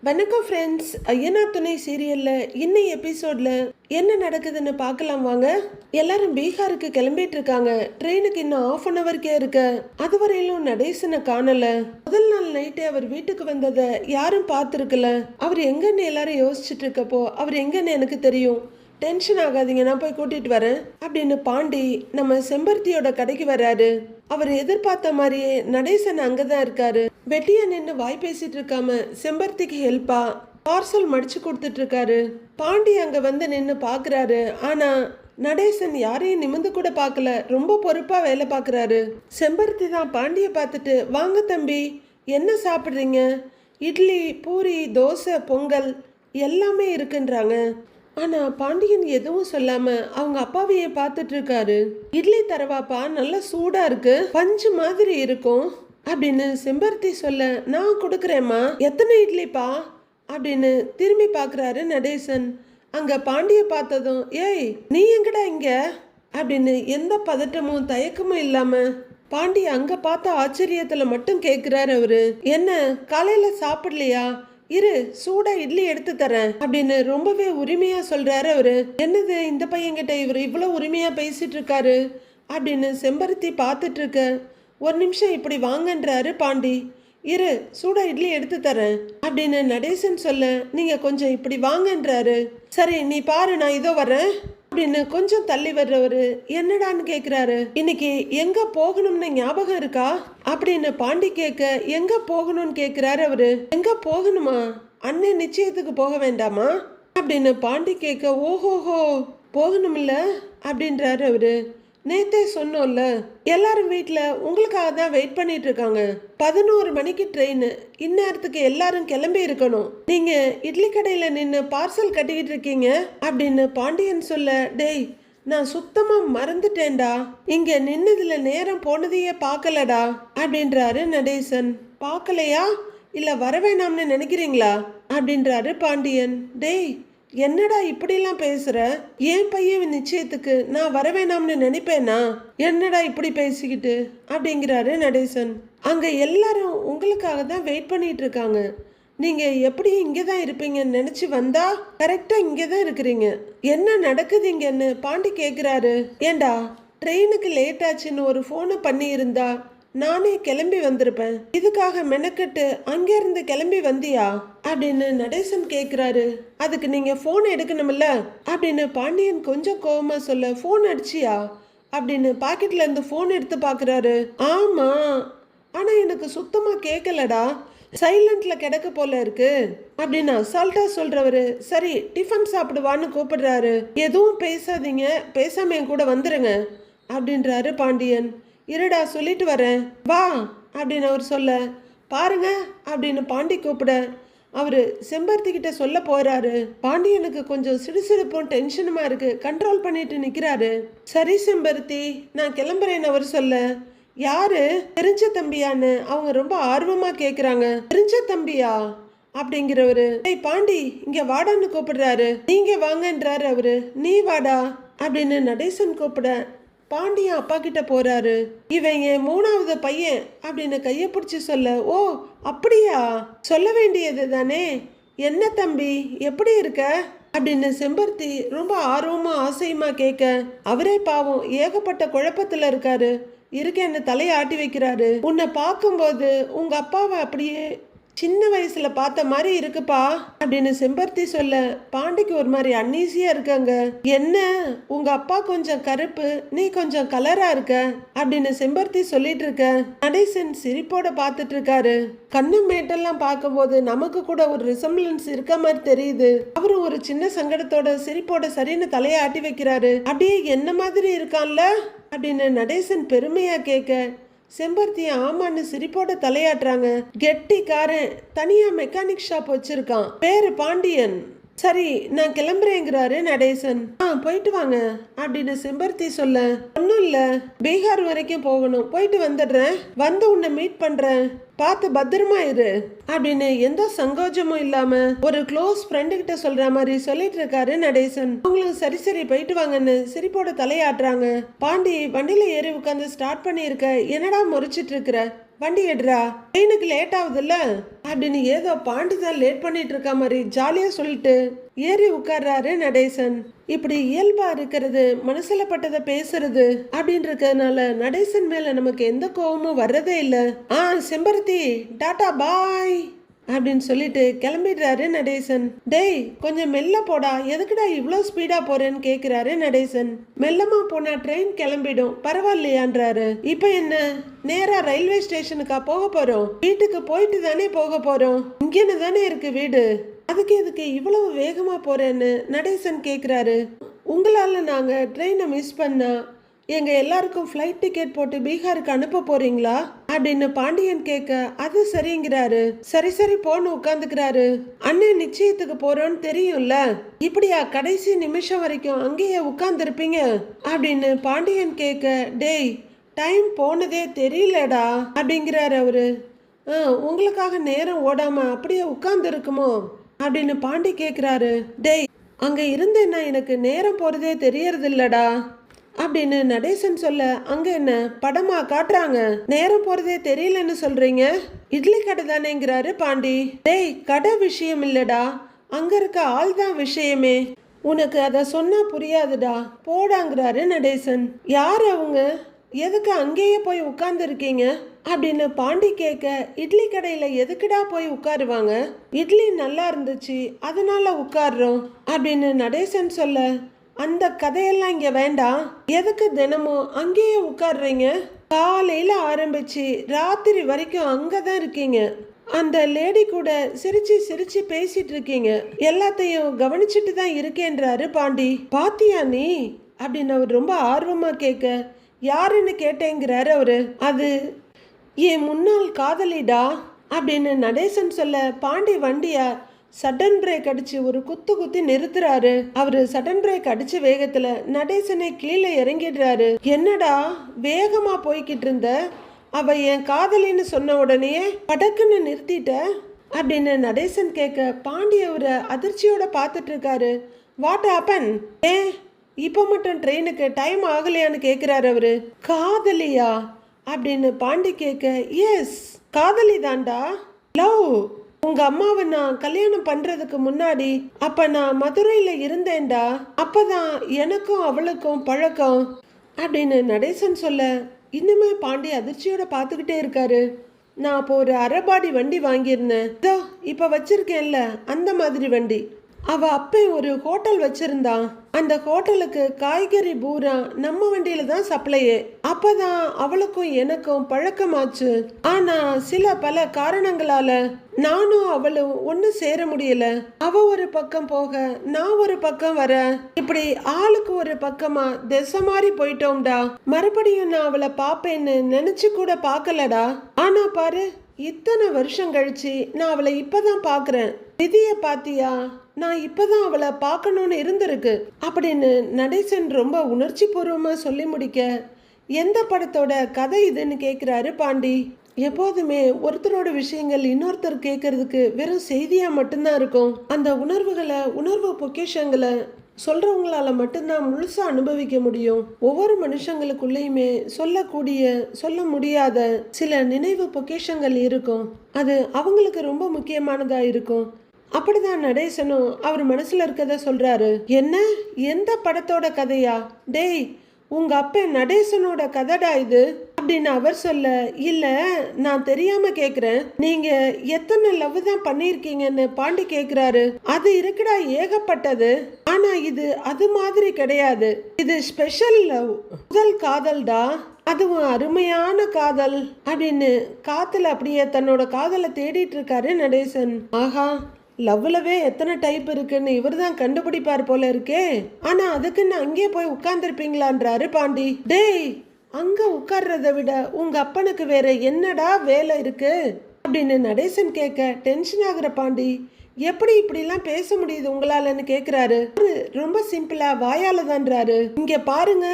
வணக்கம் ஃப்ரெண்ட்ஸ். ஐயனார் துணை சீரியலில் இன்னைக்கு எபிசோடில் என்ன நடக்குதுன்னு பார்க்கலாம் வாங்க. எல்லாரும் பீகாருக்கு கிளம்பிட்டு இருக்காங்க. ட்ரெயினுக்கு இன்னும் 1/2 இருக்கு. அதுவரையிலும் நடேசனை காணல. முதல் நாள் நைட்டு அவர் வீட்டுக்கு வந்ததை யாரும் பார்த்துருக்கல. அவர் எங்கன்னு எல்லாரும் யோசிச்சுட்டு இருக்கப்போ அவர் எங்கன்னு எனக்கு தெரியும். டென்ஷன் ஆகாதீங்க, நான் போய் கூட்டிட்டு வரேன் அப்படின்னு பாண்டி நம்ம செம்பருத்தியோட கடைக்கு வர்றாரு. அவர் எதிர்பார்த்த மாதிரியே நடேசன் அங்கதான் இருக்காரு. வெட்டியா நின்று வாய் பேசிட்டு இருக்காம செம்பருத்திக்கு ஹெல்ப்பா பார்சல் மடிச்சு கொடுத்துட்டு இருக்காரு. பாண்டி அங்க வந்து நின்று பாக்குறாரு. ஆனா நடேசன் யாரையும் நிமிந்து கூட பார்க்கல. ரொம்ப பொறுப்பா வேலை பார்க்குறாரு. செம்பருத்தி தான் பாண்டியை பார்த்துட்டு, வாங்க தம்பி, என்ன சாப்பிட்றீங்க? இட்லி, பூரி, தோசை, பொங்கல் எல்லாமே இருக்குன்றாங்க. ஆனா பாண்டியன் எதுவும் சொல்லாம அவங்க அப்பாவையே பார்த்துட்டு இருக்காரு. இட்லி தரவாப்பா, நல்லா சூடா இருக்கு, பஞ்சு மாதிரி இருக்கும் அப்படின்னு செம்பருத்தி சொல்ல, நான் கொடுக்குறேம்மா, எத்தனை இட்லிப்பா அப்படின்னு திரும்பி பார்க்குறாரு நடேசன். அங்க பாண்டிய பார்த்ததும், ஏய் நீ எங்கடா இங்க அப்படின்னு எந்த பதட்டமும் தயக்கமும் இல்லாம பாண்டிய அங்க பார்த்த ஆச்சரியத்துல மட்டும் கேட்கிறாரு அவரு. என்ன காலையில சாப்பிடலையா? இரு, சூடா இட்லி எடுத்து தரேன் அப்படின்னு ரொம்பவே உரிமையா சொல்றாரு அவரு. என்னது இந்த பையன்கிட்ட இவர் இவ்வளவு உரிமையா பேசிட்டு இருக்காரு அப்படின்னு செம்பருத்தி பார்த்துட்டு இருக்க. ஒரு நிமிஷம் இப்படி வாங்கன்றாரு பாண்டி. இரு, சூடா இட்லி எடுத்து தரேன் அப்படின்னு நடேசன் சொல்ல, நீங்க கொஞ்சம் இப்படி வாங்கன்றாரு. சரி நீ பாரு, நான் இதோ வரேன் அப்படின்னு கொஞ்சம் தள்ளி வர்றவரு என்னடான்னு கேக்குறாரு. இன்னைக்கு எங்க போகணும்னு ஞாபகம் இருக்கா அப்படின்னு பாண்டி கேட்க, எங்க போகணும்னு கேக்குறாரு அவரு. எங்க போகணுமா? அண்ணன் நிச்சயத்துக்கு போக வேண்டாமா அப்படின்னு பாண்டி கேட்க, ஓஹோஹோ போகணும்ல அப்படின்றாரு அவரு. நேத்தே சொன்னோம்ல, எல்லாரும் வீட்டில் உங்களுக்காக தான் வெயிட் பண்ணிட்டு இருக்காங்க. 11 மணிக்கு ட்ரெயின். இந்நேரத்துக்கு எல்லாரும் கிளம்பி இருக்கணும். நீங்க இட்லி கடையில நின்று பார்சல் கட்டிக்கிட்டு இருக்கீங்க அப்படின்னு பாண்டியன் சொல்ல, டேய் நான் சுத்தமா மறந்துட்டேன்டா, இங்க நின்னதுல நேரம் போனதையே பார்க்கலடா அப்படின்றாரு நடேசன். பார்க்கலையா இல்ல வர வேணாம்னு நினைக்கிறீங்களா அப்படின்றாரு பாண்டியன். டேய் என்னடா இப்படிலாம் பேசுற? என் பையன் நிச்சயத்துக்கு நான் வர வேணாம்னு நினைப்பேனா? என்னடா இப்படி பேசிக்கிட்டு அப்படிங்கிறாரு நடேசன். அங்க எல்லாரும் உங்களுக்காக தான் வெயிட் பண்ணிட்டு இருக்காங்க. நீங்க எப்படி இங்கதான் இருப்பீங்கன்னு நினைச்சு வந்தா கரெக்டா இங்கதான் இருக்கிறீங்க. என்ன நடக்குது இங்கன்னு பாண்டி கேக்குறாரு. ஏண்டா ட்ரெயினுக்கு லேட் ஆச்சுன்னு ஒரு போனை பண்ணி இருந்தா நானே கிளம்பி வந்திருப்பேன். இதுக்காக மெனக்கட்டு அங்கிருந்து கிளம்பி வந்தியா அப்படின்னு நடேசன் கேக்குறாரு. அதுக்கு நீங்க போன் எடுக்கணும்ல அப்படின்னு பாண்டியன் கொஞ்சம் கோவமா சொல்ல, போன் அடிச்சியா அப்படின்னு பாக்கெட்ல இருந்து போன் எடுத்து பாக்குறாரு. ஆமா, ஆனா எனக்கு சுத்தமா கேட்கலடா, சைலண்ட்ல கிடக்க போல இருக்கு அப்படின்னு அசால்ட்டா சொல்றவரு. சரி டிஃபன் சாப்பிடுவான்னு கூப்பிடுறாரு. எதுவும் பேசாதீங்க, பேசாம என் கூட வந்துருங்க அப்படின்றாரு பாண்டியன். இருடா சொல்லிட்டு வரேன் வா அப்படின்னு அவர் சொல்ல, பாருங்க அப்படின்னு பாண்டி கூப்பிட அவரு செம்பருத்தி கிட்ட சொல்ல போறாரு. பாண்டியனுக்கு கொஞ்சம் சிடுசிடுப்பும் டென்ஷனுமா இருக்கு. கண்ட்ரோல் பண்ணிட்டு நிக்கிறாரு. சரி செம்பருத்தி, நான் கிளம்புறேன்னு அவர் சொல்ல, யாரு தெரிஞ்ச தம்பியான்னு அவங்க ரொம்ப ஆர்வமா கேக்குறாங்க. தெரிஞ்ச தம்பியா அப்படிங்கிறவரு, ஏய் பாண்டி இங்க வாடான்னு கூப்பிடுறாரு. நீங்க வாங்கன்றாரு அவரு. நீ வாடா அப்படின்னு நடேசன் கூப்பிட பாண்டியன் அப்பா கிட்ட போறாரு. இவன் என் 3வது பையன் அப்படின்னு கைய பிடிச்சி சொல்ல, ஓ அப்படியா, சொல்ல வேண்டியது தானே. என்ன தம்பி எப்படி இருக்க அப்படின்னு செம்பருத்தி ரொம்ப ஆர்வமா ஆசையுமா கேட்க, அவரே பாவம் ஏகப்பட்ட குழப்பத்துல இருக்காரு. இருக்கேன்னு தலையை ஆட்டி வைக்கிறாரு. உன்னை பார்க்கும்போது உங்க அப்பாவை அப்படியே சின்ன வயசுல பார்த்த மாதிரி இருக்குப்பா அப்படின்னு செம்பருத்தி சொல்ல, பாண்டிக்கு ஒரு மாதிரி அன்னீசியா இருக்காங்க. என்ன உங்க அப்பா கொஞ்சம் கருப்பு, நீ கொஞ்சம் கலரா இருக்க அப்படின்னு செம்பருத்தி சொல்லிட்டு இருக்க. நடேசன் சிரிப்போட பார்த்துட்டு இருக்காரு. கண்ணு மேட்டெல்லாம் பார்க்கும்போது நமக்கு கூட ஒரு ரிசம்பிளன்ஸ் இருக்க மாதிரி தெரியுது. அவரும் ஒரு சின்ன சங்கடத்தோட சிரிப்போட சரின்னு தலையை ஆட்டி வைக்கிறாரு. அப்படியே என்ன மாதிரி இருக்கான்ல அப்படின்னு நடேசன் பெருமையா கேட்க, செம்பருத்தி ஆமான்னு சிரிப்போட தலையாட்டுறாங்க. கெட்டிக்காரன், தனியா மெக்கானிக் ஷாப் வச்சிருக்கான், பேரு பாண்டியன். சரி நான் கிளம்புறேங்கிறாரு நடேசன். போயிட்டு வாங்க அப்படின்னு செம்பருத்தி சொல்ல, ஒன்னும் இல்ல பீகார் வரைக்கும் போகணும், போயிட்டு வந்துடுறேன், வந்து உன்னை மீட் பண்றேன், பார்த்து பத்திரமா இரு அப்படின்னு எந்த சங்கோஜமும் இல்லாம ஒரு க்ளோஸ் ஃப்ரெண்டு கிட்ட சொல்ற மாதிரி சொல்லிட்டு இருக்காரு நடேசன். அவங்களுக்கு சரி சரி போயிட்டு வாங்கன்னு சிரிப்போட தலையாட்டுறாங்க. பாண்டி வண்டியில ஏறி உட்காந்து ஸ்டார்ட் பண்ணி இருக்க, என்னடா முறைச்சிட்டு இருக்கிற, வண்டி எடுறா, ட்ரெயினுக்கு லேட் ஆகுதுல்ல அப்படின்னு ஏதோ பாண்டி தான் லேட் பண்ணிட்டு இருக்க மாதிரி ஜாலியா சொல்லிட்டு ஏறி உட்கார்றாரு நடேசன். இப்படி இயல்பா இருக்கிறது, மனசுல பட்டதை பேசுறது அப்படின்னு இருக்கிறதுனால நடேசன் மேல நமக்கு எந்த கோபமும் வர்றதே இல்ல. செம்பருத்தி, டாடா பாய் அப்படின்னு சொல்லிட்டு கிளம்பிடுறாரு நடேசன். டேய் கொஞ்சம் மெல்ல போடா, எதுக்குடா இவ்வளோ ஸ்பீடா போறேன்னு கேக்குறாரு நடேசன். மெல்லமா போனா ட்ரெயின் கிளம்பிடும், பரவாயில்லையான்றாரு. இப்ப என்ன, நேரா ரயில்வே ஸ்டேஷனுக்கா போக போறோம்? வீட்டுக்கு போயிட்டு தானே போக போறோம், இங்கன்னு தானே இருக்கு வீடு, அதுக்கு எதுக்கு இவ்வளவு வேகமா போறேன்னு நடேசன் கேக்குறாரு. உங்களால நாங்க ட்ரெயினை மிஸ் பண்ணா எங்க எல்லாருக்கும் ஃப்ளைட் டிக்கெட் போட்டு பீகாருக்கு அனுப்ப போறீங்களா அப்படின்னு பாண்டியன் கேட்க, அது சரிங்கிறாரு. சரி சரி போன்னு உட்காந்துக்கிறாரு. அண்ணன் நிச்சயத்துக்கு போறோன்னு தெரியும்ல, இப்படியா கடைசி நிமிஷம் வரைக்கும் அங்கேயே உட்கார்ந்து இருப்பீங்க அப்படின்னு பாண்டியன் கேட்க, டேய் டைம் போனதே தெரியலடா அப்படிங்கிறாரு அவரு. உங்களுக்காக நேரம் ஓடாம அப்படியே உட்கார்ந்து இருக்குமோ அப்படின்னு பாண்டி கேட்குறாரு. டேய் அங்க இருந்தேன்னா எனக்கு நேரம் போறதே தெரியறது இல்லடா அப்படின்னு நடேசன் சொல்ல, அங்க என்ன படமா காட்டுறாங்க, நேரம் போறதே தெரியலன்னு சொல்றீங்க? இட்லி கடை தானேங்கிறாரு பாண்டி. டேய் கடை விஷயம் இல்லடா, அங்க இருக்க ஆள் தான் விஷயமே, உனக்கு அத சொன்னா புரியாதுடா போடாங்கிறாரு நடேசன். யார் அவங்க, எதுக்கு அங்கேயே போய் உட்கார்ந்து இருக்கீங்க அப்படின்னு பாண்டி கேட்க, இட்லி கடையில எதுக்குடா போய் உட்காருவாங்க, இட்லி நல்லா இருந்துச்சு அதனால உட்கார்றோம் அப்படின்னு நடேசன் சொல்ல, அந்த கதையெல்லாம் இங்க வேண்டாம், எதுக்கு தினமும் அங்கேயே உட்கார்றீங்க, காலையில ஆரம்பிச்சு ராத்திரி வரைக்கும் அங்கதான் இருக்கீங்க, அந்த லேடி கூட சிரிச்சு சிரிச்சு பேசிட்டு இருக்கீங்க, எல்லாத்தையும் கவனிச்சுட்டு தான் இருக்கேன்றாரு பாண்டி. பாத்தியா நீ அப்படின்னு அவர் ரொம்ப ஆர்வமா கேட்க, யாருன்னு கேட்டேங்கிறாரு அவரு. அது என் முன்னாள் காதலிடா அப்படின்னு நடேசன் சொல்ல, பாண்டி வண்டியா சடன் பிரேக் அடிச்சு ஒரு குத்தி நிறுத்துறாரு. அவரு சடன் பிரேக் அடிச்ச வேகத்துல நடேசனை கீழே இறங்கிடுறாரு. என்னடா வேகமா போய்கிட்டு இருந்த, அவ என் காதலின்னு சொன்ன உடனே படக்குன்னு நிறுத்திட்ட அப்படின்னு நடேசன் கேட்க, பாண்டி அவரை அதிர்ச்சியோட பார்த்துட்டு இருக்காரு. வாட் ஹேப்பன், இப்போ மட்டும் ட்ரெயினுக்கு டைம் ஆகலையான்னு கேட்குறாரு அவரு. காதலியா அப்படின்னு பாண்டி கேட்க, எஸ் காதலி தான்டா, லவ். உங்க அம்மாவை நான் கல்யாணம் பண்றதுக்கு முன்னாடி அப்ப நான் மதுரையில இருந்தேன்டா, அப்பதான் எனக்கும் அவளுக்கும் பழக்கம் அப்படின்னு நடேசன் சொல்ல, இன்னுமே பாண்டி அதிர்ச்சியோட பார்த்துக்கிட்டே இருக்காரு. நான் அப்போ ஒரு அரைபாடி வண்டி வாங்கியிருந்தேன், இதோ இப்ப வச்சிருக்கேன்ல அந்த மாதிரி வண்டி. அவ அப்பே ஒரு ஹோட்டல் வச்சிருந்தான், அந்த ஹோட்டலுக்கு காய்கறி பூரா நம்ம வண்டியில தான் சப்ளையே. அப்பதான் அவளுக்கும் எனக்கும் பழக்கமாச்சு. ஆனா சில பல காரணங்களால நானும் அவளும் ஒண்ணு சேர முடியல. அவ ஒரு பக்கம் போக நான் ஒரு பக்கம் வர, இப்படி ஆளுக்கு ஒரு பக்கமா திசை மாறி போயிட்டோம்டா. மறுபடியும் நான் அவளை பாப்பேன்னு நினைச்சு கூட பாக்கலடா. ஆனா பாரு, இத்தனை வருஷம் கழிச்சு நான் அவளை இப்பதான் பாக்குறேன். விதிய பாத்தியா, நான் இப்பதான் அவளை பார்க்கணும்னு இருந்திருக்கு அப்படின்னு நடேசன் ரொம்ப உணர்ச்சி பூர்வமா சொல்லி முடிக்க, எந்த படத்தோட கதை இதுன்னு கேட்குறாரு பாண்டி. எப்போதுமே ஒருத்தரோட விஷயங்கள் இன்னொருத்தர் கேட்கறதுக்கு வெறும் செய்தியா மட்டும்தான் இருக்கும். அந்த உணர்வுகளை, உணர்வு பொக்கிஷங்களை சொல்றவங்களால மட்டும்தான் முழுசா அனுபவிக்க முடியும். ஒவ்வொரு மனுஷங்களுக்குள்ளேயுமே சொல்லக்கூடிய, சொல்ல முடியாத சில நினைவு பொக்கிஷங்கள் இருக்கும். அது அவங்களுக்கு ரொம்ப முக்கியமானதா இருக்கும். அப்படிதான் நடேசனும் அவர் மனசுல இருக்கத சொல்றாரு. என்ன, எந்த படத்தோட கதையா? டேய் உங்க அப்பா நடேசனோட கதைடா இது அப்படின்னு அவர் சொல்ல, இல்ல நான் தெரியாம கேக்குறேன், நீங்க எத்தனை லவ் தான் பண்ணிருக்கீங்கன்னு பாண்டி கேக்குறாரு. அது இருக்குடா ஏகப்பட்டது, ஆனா இது அது மாதிரி கிடையாது, இது ஸ்பெஷல் லவ், முதல் காதல்டா, அதுவும் அருமையான காதல் அப்படின்னு காத்துல அப்படியே தன்னோட காதலை தேடிட்டு இருக்காரு நடேசன். ஆஹா, லவ்லவே எத்தனை டைப் இருக்குன்னு இவர் தான் கண்டுபிடிப்பார் போல இருக்கே. ஆனா அதுக்குன்னு அங்கே போய் உட்கார்ந்துருப்பீங்களான்றாரு பாண்டி. டேய் அங்க உட்கார்றத விட உங்க அப்பனுக்கு வேற என்னடா வேலை இருக்கு அப்படின்னு நடேசன் கேட்க, டென்ஷன் ஆகுற பாண்டி, எப்படி இப்படிலாம் பேச முடியுது உங்களாலன்னு கேக்குறாரு. ரொம்ப சிம்பிளா வாயால தான்றாரு. இங்க பாருங்க,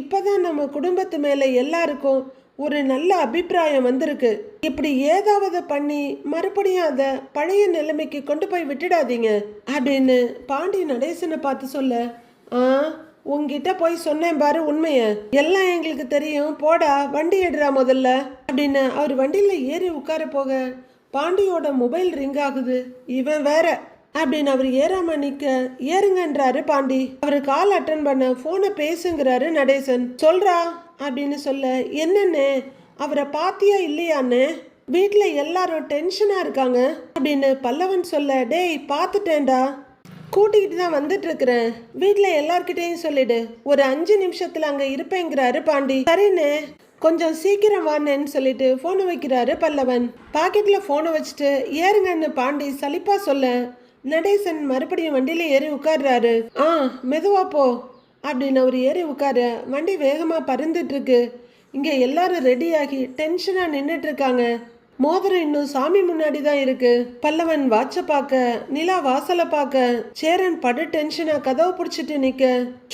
இப்பதான் நம்ம குடும்பத்து மேல எல்லாருக்கும் ஒரு நல்ல அபிப்பிராயம் வந்திருக்கு. இப்படி ஏதாவது பண்ணி மறுபடியும் அதை பழைய நிலைமைக்கு கொண்டு போய் விட்டுடாதீங்க அப்படின்னு பாண்டி நடேசனை பார்த்து சொல்ல, உங்ககிட்ட போய் சொன்னேன் பாரு உண்மைய, எல்லாம் எங்களுக்கு தெரியும், போடா வண்டி எடுறா முதல்ல அப்படின்னு அவர் வண்டியில ஏறி உட்கார போக பாண்டியோட மொபைல் ரிங் ஆகுது. இவன் வேற அப்படின்னு அவர் ஏறாம நிக்க ஏறுங்கன்றாரு பாண்டி. அவரு கால் அட்டன் பண்ண போனை பேசுங்கிறாரு நடேசன். சொல்றா அப்படின்னு சொல்ல, என்னன்னு அவரை பாத்தியா இல்லையான்னு, வீட்டுல எல்லாரும் டென்ஷனா இருக்காங்க அப்படின்னு பல்லவன் சொல்ல, டேய் பார்த்துட்டேன்டா, கூட்டிகிட்டு தான் வந்துட்டு இருக்கிறேன், வீட்டில் எல்லார்கிட்டையும் சொல்லிடு, ஒரு 5 நிமிஷத்துல அங்கே இருப்பேங்கிறாரு பாண்டி. சரின்னு கொஞ்சம் சீக்கிரம் வானேன்னு சொல்லிட்டு ஃபோனை வைக்கிறாரு பல்லவன். பாக்கெட்டில் ஃபோனை வச்சுட்டு ஏறுங்கன்னு பாண்டி சலிப்பா சொல்ல, நடேசன் மறுபடியும் வண்டியில ஏறி உட்கார்றாரு. மெதுவா போ அப்படின்னு அவர் ஏறி உட்கார வண்டி வேகமாக பறந்துட்டு இருக்கு. இங்கே எல்லாரும் ரெடியாகி டென்ஷனாக நின்றுட்டு இருக்காங்க. மோதிரம் இன்னும் சாமி முன்னாடி தான் இருக்கு. பல்லவன் வாட்ச பார்க்க, நிலா வாசலை பார்க்க, சேரன் படு டென்ஷனா கதவை பிடிச்சிட்டு நிக்க,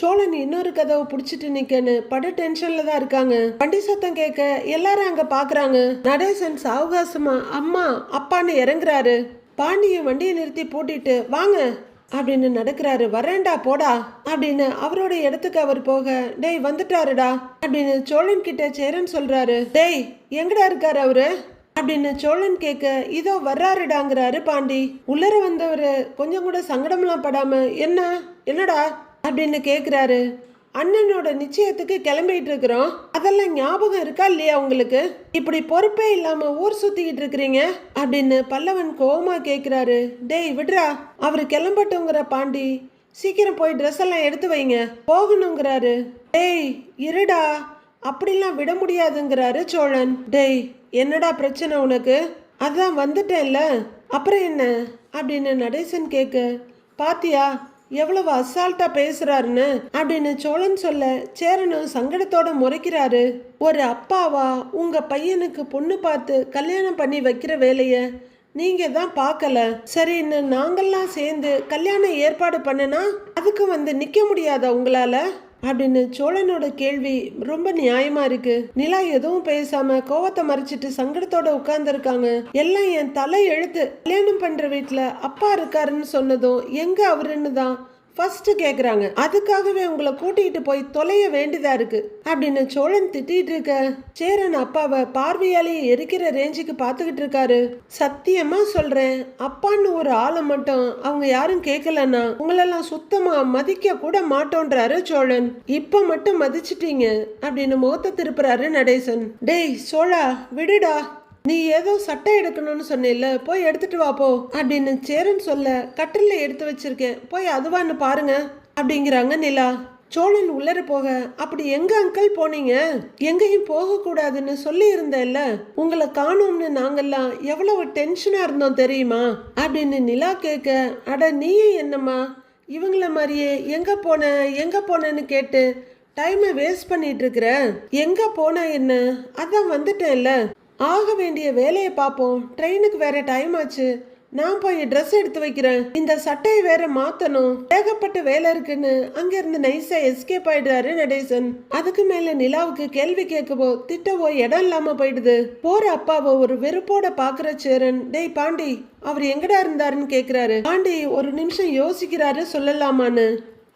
சோழன் இன்னொரு கதவை பிடிச்சிட்டு நிக்கன்னு படு டென்ஷன்ல தான் இருக்காங்க. வண்டி சத்தம் கேட்க எல்லாரும் அங்க பாக்குறாங்க. நடேசன் சாவகாசமா அம்மா அப்பான்னு இறங்குறாரு. பாண்டிய வண்டியை நிறுத்தி பூட்டிட்டு வாங்க அப்படின்னு நடக்கிறாரு. வரேன்டா போடா அப்படின்னு அவரோட இடத்துக்கு அவர் போக, டேய் வந்துட்டாருடா அப்படின்னு சோழன் கிட்ட சேரன் சொல்றாரு. டேய் எங்கடா இருக்காரு அவரு அப்படின்னு சோழன் கேட்க, இதோ வர்றாருடாங்கிறாரு பாண்டி. உள்ளர வந்தவர் கொஞ்சம் கூட சங்கடம்லாம் படாம, என்னடா அப்படின்னு கேக்குறாரு. அண்ணனோட நிச்சயத்துக்கு கிளம்பிட்டு இருக்கிறோம், அதெல்லாம் ஞாபகம் இருக்கா இல்லையா உங்களுக்கு, இப்படி பொறுப்பே இல்லாம ஊர் சுத்திக்கிட்டு இருக்கிறீங்க அப்படின்னு பல்லவன் கோவமா கேக்குறாரு. டேய் விடுறா, அவரு கிளம்பட்டுங்கிற பாண்டி, சீக்கிரம் போய் ட்ரெஸ் எல்லாம் எடுத்து வைங்க போகணுங்கிறாரு. டேய் இருடா, அப்படிலாம் விட முடியாதுங்கிறாரு சோழன். டேய் என்னடா பிரச்சனை உனக்கு, அதான் வந்துட்டேன்ல அப்புறம் என்ன அப்படின்னு நடேசன் கேட்க, பாத்தியா எவ்வளவு அசால்ட்டா பேசுறாருன்னு அப்படின்னு சோழன் சொல்ல, சேரனும் சங்கடத்தோட முறைக்கிறாரு. ஒரு அப்பாவா உங்க பையனுக்கு பொண்ணு பார்த்து கல்யாணம் பண்ணி வைக்கிற வேலைய நீங்க தான் பார்க்கல, சரின்னு நாங்கெல்லாம் சேர்ந்து கல்யாணம் ஏற்பாடு பண்ணனா அதுக்கு வந்து நிக்க முடியாதா உங்களால அப்படின்னு சோழனோட கேள்வி ரொம்ப நியாயமா இருக்கு. நிலா எதுவும் பேசாம கோவத்தை மறைச்சிட்டு சங்கடத்தோட உட்கார்ந்துருக்காங்க. எல்லாம் என் தலை எழுத்து, கல்யாணம் பண்ற வீட்டுல அப்பா இருக்காருன்னு சொன்னதும் எங்க அவருன்னு தான் ஃபர்ஸ்ட் கேக்குறாங்க, அதுக்காகவே உங்களை கூட்டிகிட்டு போய் தொலைய வேண்டியதா இருக்கு அப்படின்னு சோழன் திட்டிட்டு இருக்க, சேரன் அப்பாவை பார்வையாலேயே எரிக்கிற ரேஞ்சுக்கு பார்த்துக்கிட்டு இருக்காரு. சத்தியமா சொல்றேன், அப்பான்னு ஒரு ஆளை மட்டும் அவங்க யாரும் கேட்கலன்னா உங்களெல்லாம் சுத்தமா மதிக்க கூட மாட்டோன்றாரு சோழன். இப்ப மட்டும் மதிச்சிட்டீங்க அப்படின்னு முகத்தை திருப்புறாரு நடேசன். டேய் சோழா விடுடா, நீ ஏதோ சட்டை எடுக்கணும்னு சொன்னில்ல, போய் எடுத்துட்டு வா போ அப்படின்னு சேரன் சொல்ல, கட்டில எடுத்து வச்சிருக்கேன் போய் அதுவான்னு பாருங்க அப்படிங்கிறாங்க நிலா. சோழன் உள்ளர போக, அப்படி எங்க அங்கிள் போனீங்க, எங்கேயும் போக கூடாதுன்னு சொல்லி இருந்தேன்ல, உங்களை காணோம்னு நாங்கெல்லாம் எவ்வளவு டென்ஷனா இருந்தோம் தெரியுமா அப்படின்னு நிலா கேட்க, அட நீயே என்னம்மா இவங்கள மாதிரியே எங்க போனேன்னு கேட்டு டைமை வேஸ்ட் பண்ணிட்டு இருக்கிற, எங்க போன என்ன, அதான் வந்துட்டேன்ல, ஆக வேண்டிய வேலையை பார்ப்போம், ட்ரெயினுக்கு வேற டைம் ஆச்சு, நான் போய் ட்ரெஸ் எடுத்து வைக்கிறேன், இந்த சட்டையை வேற மாத்தணும், ஏகப்பட்ட வேலை இருக்குன்னு அங்கிருந்து நைஸா எஸ்கேப் ஆயிடுறாரு நடேசன். அதுக்கு மேல நிலாவுக்கு கேள்வி கேட்கவோ திட்டவோ இடம் இல்லாம போயிடுது. போற அப்பாவை ஒரு வெறுப்போட பாக்குற சேரன், டேய் பாண்டி அவர் எங்கடா இருந்தாருன்னு கேக்குறாரு. பாண்டி ஒரு நிமிஷம் யோசிக்கிறாரு சொல்லலாமான்னு.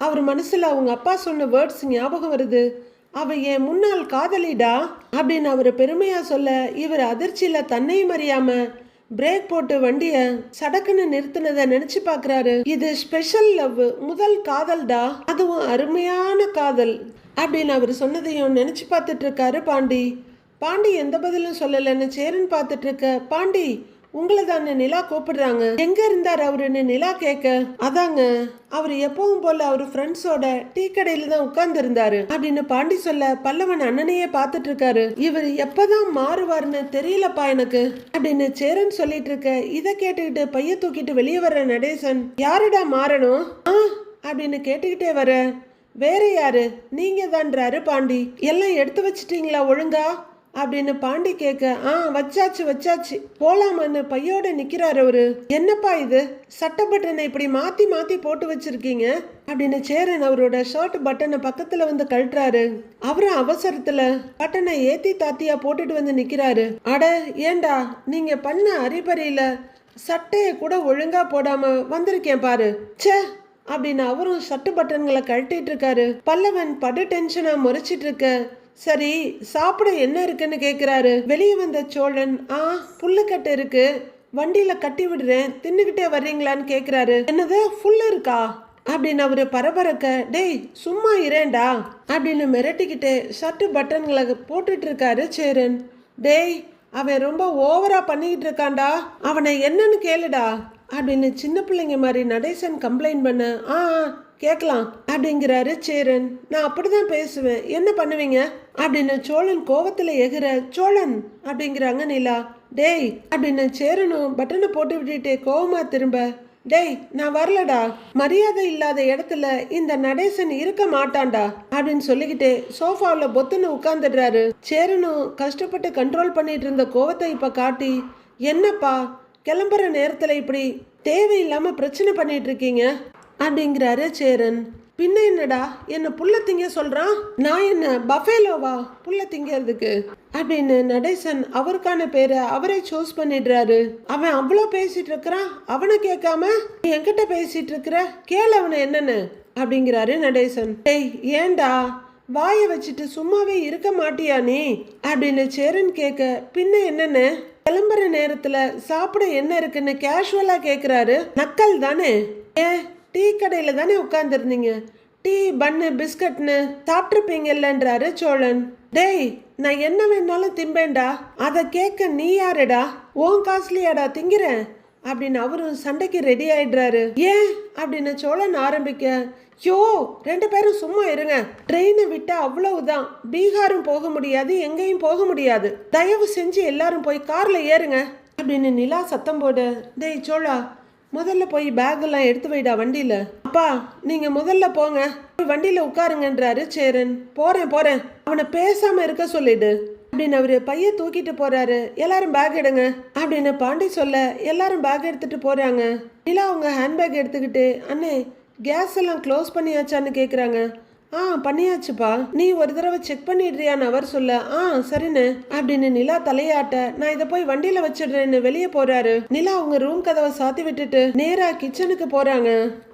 அவர் மனசுல அவங்க அப்பா சொன்ன வேர்ட்ஸ் ஞாபகம் வருது. அவ என் முன்னாள் காதலிடா அப்படின்னு அவர் பெருமையா சொல்ல, இவர் அதிர்ச்சியில தன்னையும் அறியாம பிரேக் போட்டு வண்டிய சடக்குன்னு நிறுத்தினதை நினைச்சு பாக்குறாரு. இது ஸ்பெஷல் லவ், முதல் காதல்டா, அதுவும் அருமையான காதல் அப்படின்னு அவர் சொன்னதையும் நினைச்சு பார்த்துட்டு இருக்காரு பாண்டி. பாண்டி எந்த பதிலும் சொல்லலன்னு சேரன் பார்த்துட்டு இருக்க, பாண்டி உங்களை தானே நிலா கூப்பிடுறாங்க, எங்க இருந்தார் அவருன்னு நிலா கேட்க, அதாங்க அவர் எப்பவும் போல அவர் ஃப்ரெண்ட்ஸோட டீ கடையில தான் உட்கார்ந்து இருந்தாரு அப்படின்னு பாண்டி சொல்ல, பல்லவன் அண்ணனையே பார்த்துட்டு இருக்காரு. இவர் எப்பதான் மாறுவாருன்னு தெரியலப்பா எனக்கு அப்படின்னு சேரன் சொல்லிட்டு இருக்க, இதை கேட்டுக்கிட்டு பைய தூக்கிட்டு வெளியே வர்ற நடேசன், யாருடா மாறணும் அப்படின்னு கேட்டுக்கிட்டே வர, வேற யாரு நீங்க தான்றாரு பாண்டி. எல்லாம் எடுத்து வச்சிட்டீங்களா ஒழுங்கா அப்படின்னு பாண்டி கேட்க, வச்சாச்சு போலாமான்னு பையோட நிக்கிறாரு அவரு. என்னப்பா இது, சட்டை பட்டனை இப்படி மாத்தி மாத்தி போட்டு வச்சிருக்கீங்க அப்படின்னு சேரன் அவரோட ஷர்ட் பட்டனை பக்கத்துல வந்து கழட்டுறாரு. அவரும் அவசரத்துல பட்டனை ஏத்தி தாத்தியா போட்டுட்டு வந்து நிக்கிறாரு. அட ஏண்டா, நீங்க பண்ண அறிபறியில சட்டையை கூட ஒழுங்கா போடாம வந்திருக்கேன் பாரு, ச்சே அப்படின்னு அவரும் ஷர்ட் பட்டன்களை கழட்டிட்டு இருக்காரு. பல்லவன் படு டென்ஷனா முறைச்சிட்டு இருக்க. சரி சாப்பிட என்ன இருக்குன்னு கேக்குறாரு. வெளியே வந்த சோழன் புல்லுக்கட்டு இருக்கு, வண்டியில கட்டி விடுறேன், தின்னுகிட்டே வர்றீங்களான்னு கேக்குறாரு. என்னது ஃபுல்லு இருக்கா அப்படின்னு அவரு பரபரக்க. டேய் சும்மா இரேண்டா அப்படின்னு மிரட்டிக்கிட்டே ஷர்ட் பட்டன்களை போட்டுட்டு இருக்காரு சேரன். டேய் அவன் ரொம்ப ஓவரா பண்ணிக்கிட்டு இருக்கான்டா, அவனை என்னன்னு கேளுடா அப்படின்னு சின்ன பிள்ளைங்க மாதிரி நடேசன் கம்ப்ளைண்ட் பண்ண. கேட்கலாம் அப்படிங்கிறாரு சேரன். நான் அப்படிதான் பேசுவேன், என்ன பண்ணுவீங்க அப்படின்னு சோழன் கோவத்துல எகிற. சோழன் அப்படிங்கிறாங்க நிலா. டேய் அப்படின்னு சேரனும் பட்டனை போட்டு விட்டுட்டே கோவமா திரும்ப. டேய் நான் வரலடா, மரியாதை இல்லாத இடத்துல இந்த நடேசன் இருக்க மாட்டான்டா அப்படின்னு சொல்லிக்கிட்டே சோஃபாவில் பொத்துன்னு உட்கார்ந்துடுறாரு. சேரனும் கஷ்டப்பட்டு கண்ட்ரோல் பண்ணிட்டு இருந்த கோவத்தை இப்ப காட்டி, என்னப்பா கிளம்புற நேரத்துல இப்படி தேவையில்லாம பிரச்சனை பண்ணிட்டு இருக்கீங்க அப்படிங்கிறாரு சேரன். பின்ன என்னடா என்ன புல்ல திங்க சொல்றான், நான் என்ன பஃபேலோவா புல்ல திங்கிறதுக்கு அப்படின்னு நடேசன் அவருக்கான பேரை அவரே சூஸ் பண்ணிடுறாரு. அவன் அவ்வளோ பேசிட்டு இருக்கிறான், அவனை கேட்காம நீ என்கிட்ட பேசிட்டு இருக்கிற, கேளு அவனை என்னன்னு அப்படிங்கிறாரு நடேசன். டேய் ஏண்டா வாயை வச்சுட்டு சும்மாவே இருக்க மாட்டியா நீ அப்படின்னு சேரன் கேட்க. பின்ன என்னன்னு கிளம்புற நேரத்துல சாப்பிட என்ன இருக்குன்னு கேஷுவலா கேக்குறாரு. நக்கல் தானே, டீ கடையில தானே உட்கார்ந்துருந்தீங்க, டீ பன்னு பிஸ்கட்னு சாப்பிட்ருப்பீங்கல்லன்றாரு சோழன். டேய் நான் என்ன வேணாலும் திம்பேண்டா, அதை கேட்க நீ யாருடா, உன் காசுலியாடா திங்கிறேன் அப்படின்னு அவரும் சண்டைக்கு ரெடி ஆயிடுறாரு. ஏன் அப்படின்னு சோழன் ஆரம்பிக்க. யோ 2 பேரும் சும்மா இருங்க, ட்ரெயினை விட்டா அவ்வளவுதான், பீகாரும் போக முடியாது, எங்கேயும் போக முடியாது, தயவு செஞ்சு எல்லாரும் போய் கார்ல ஏறுங்க அப்படின்னு நிலா சத்தம் போட. டேய் சோழா முதல்ல போய் பேக் எல்லாம் எடுத்து வைடா வண்டியில. அப்பா நீங்க முதல்ல போங்க, வண்டியில உட்காருங்கன்றாரு சேரன். போறேன் அவனை பேசாம இருக்க சொல்லிடு அப்படின்னு அவரு பைய தூக்கிட்டு போறாரு. எல்லாரும் பேக் எடுங்க அப்படின்னு பாண்டி சொல்ல எல்லாரும் பேக் எடுத்துட்டு போறாங்க. நிலா அவங்க ஹேண்ட்பேக் எடுத்துக்கிட்டு, அண்ணே கேஸ் எல்லாம் க்ளோஸ் பண்ணியாச்சான்னு கேக்குறாங்க. பண்ணியாச்சுப்பா, நீ ஒரு தடவை செக் பண்ணிடுறியான்னு அவர் சொல்ல. சரிண்ணே அப்படின்னு நிலா தலையாட்ட. நான் இதை போய் வண்டியில வச்சிடுறேன்னு வெளியே போறாரு. நிலா அவங்க ரூம் கதவை சாத்தி விட்டுட்டு நேரா கிச்சனுக்கு போறாங்க.